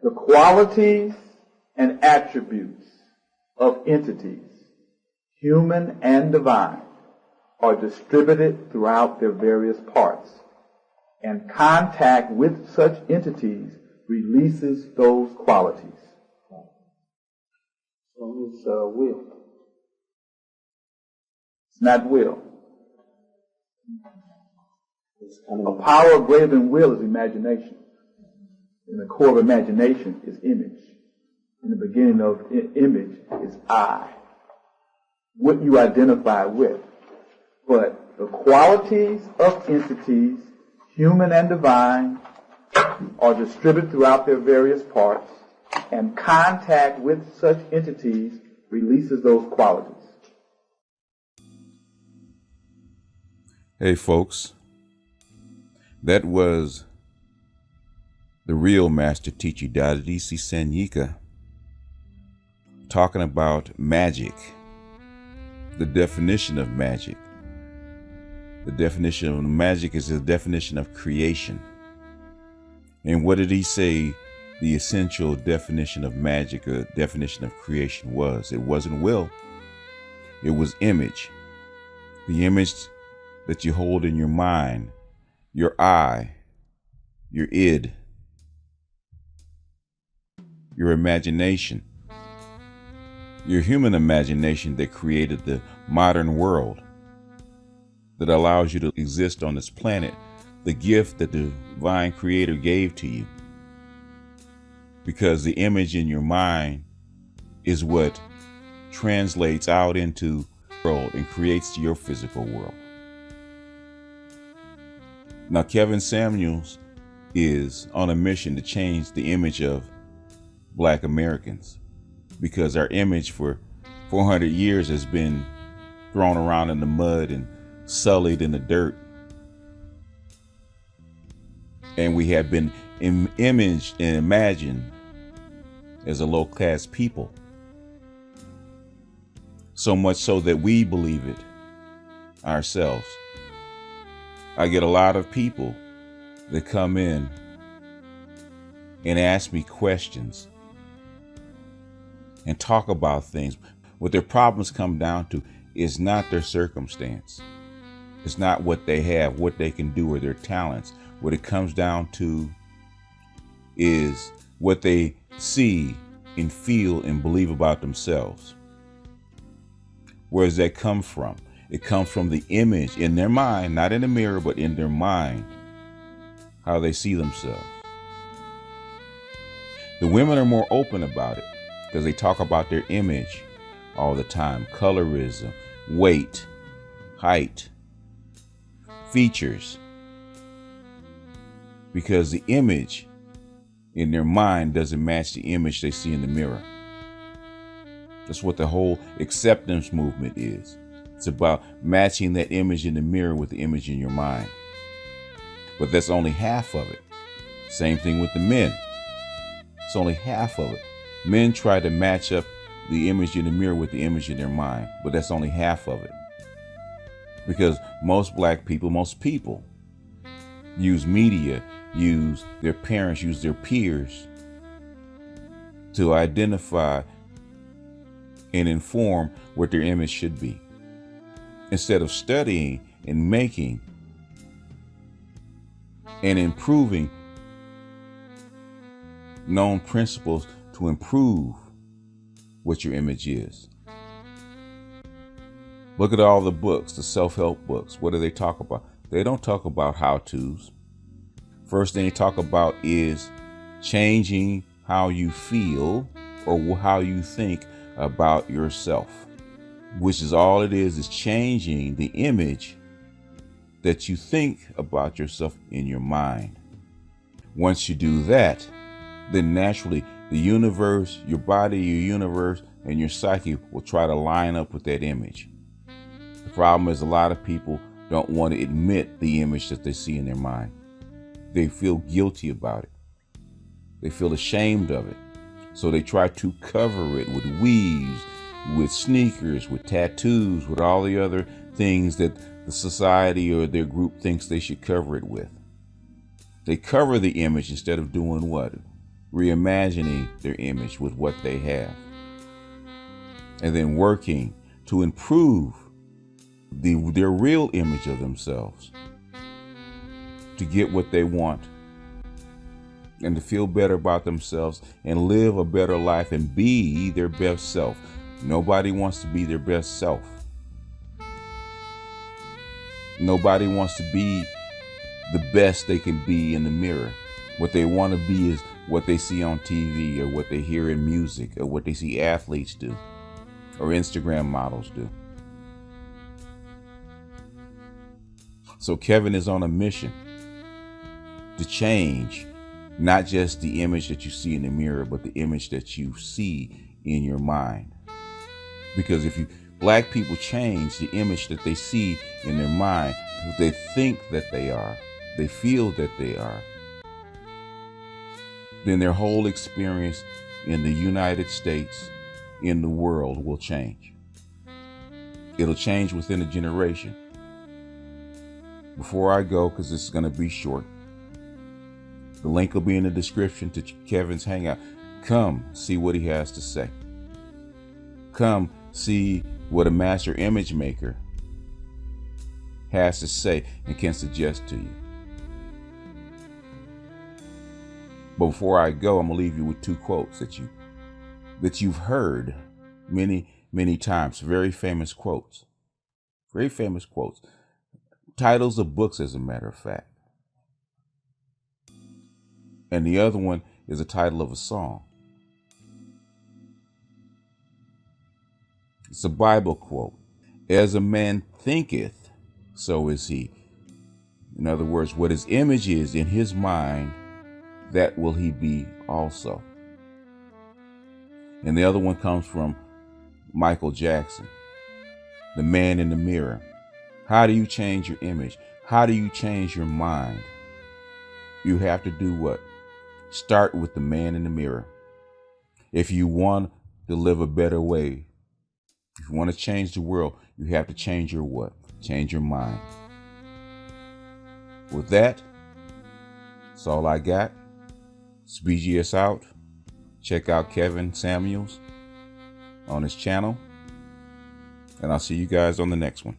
The qualities and attributes of entities, human and divine, are distributed throughout their various parts, and contact with such entities releases those qualities. So it's will. It's not will. A power greater than will is imagination. And the core of imagination is image. And the beginning of image is I. What you identify with. But the qualities of entities, human and divine, are distributed throughout their various parts, and contact with such entities releases those qualities. Hey folks, that was the real master teacher, Dadisi Sanyika, talking about magic, the definition of magic. The definition of magic is the definition of creation. And what did he say the essential definition of magic, or definition of creation was? It wasn't will, it was image. The image that you hold in your mind, your I, your id, your imagination, your human imagination that created the modern world, that allows you to exist on this planet, the gift that the divine creator gave to you. Because the image in your mind is what translates out into the world and creates your physical world. Now, Kevin Samuels is on a mission to change the image of Black Americans, because our image for 400 years has been thrown around in the mud and sullied in the dirt. And we have been imaged and imagined as a low-class people. So much so that we believe it ourselves. I get a lot of people that come in and ask me questions and talk about things. What their problems come down to is not their circumstance. It's not what they have, what they can do, or their talents. What it comes down to is what they see and feel and believe about themselves. Where does that come from? It comes from the image in their mind, not in the mirror, but in their mind, how they see themselves. The women are more open about it because they talk about their image all the time. Colorism, weight, height, features. Because the image in their mind doesn't match the image they see in the mirror. That's what the whole acceptance movement is. It's about matching that image in the mirror with the image in your mind. But that's only half of it. Same thing with the men. It's only half of it. Men try to match up the image in the mirror with the image in their mind, but that's only half of it. Because most black people, most people use media, use their parents, use their peers to identify and inform what their image should be, instead of studying and making and improving known principles to improve what your image is. Look at all the books, the self-help books. What do they talk about? They don't talk about how-tos. First thing they talk about is changing how you feel or how you think about yourself, which is all it is changing the image that you think about yourself in your mind. Once you do that, then naturally the universe, your body, your universe, and your psyche will try to line up with that image. The problem is a lot of people don't want to admit the image that they see in their mind. They feel guilty about it. They feel ashamed of it. So they try to cover it with weaves, with sneakers, with tattoos, with all the other things that the society or their group thinks they should cover it with. They cover the image instead of doing what? Reimagining their image with what they have. And then working to improve their real image of themselves, to get what they want and to feel better about themselves and live a better life and be their best self. Nobody wants to be their best self. Nobody wants to be the best they can be in the mirror. What they want to be is what they see on TV or what they hear in music or what they see athletes do or Instagram models do. So Kevin is on a mission to change not just the image that you see in the mirror, but the image that you see in your mind. Because if black people change the image that they see in their mind, who they think that they are, they feel that they are, then their whole experience in the United States, in the world, will change. It'll change within a generation. Before I go, because this is going to be short, the link will be in the description to Kevin's Hangout. Come see what he has to say. Come see what a master image maker has to say and can suggest to you. But before I go, I'm going to leave you with two quotes that you've heard many, many times. Very famous quotes. Very famous quotes. Titles of books, as a matter of fact. And the other one is a title of a song. It's a Bible quote. As a man thinketh, so is he. In other words, what his image is in his mind, that will he be also. And the other one comes from Michael Jackson, The Man in the Mirror. How do you change your image? How do you change your mind? You have to do what? Start with the man in the mirror. If you want to live a better way, if you want to change the world, you have to change your what? Change your mind. With that, that's all I got. It's BGS out. Check out Kevin Samuels on his channel. And I'll see you guys on the next one.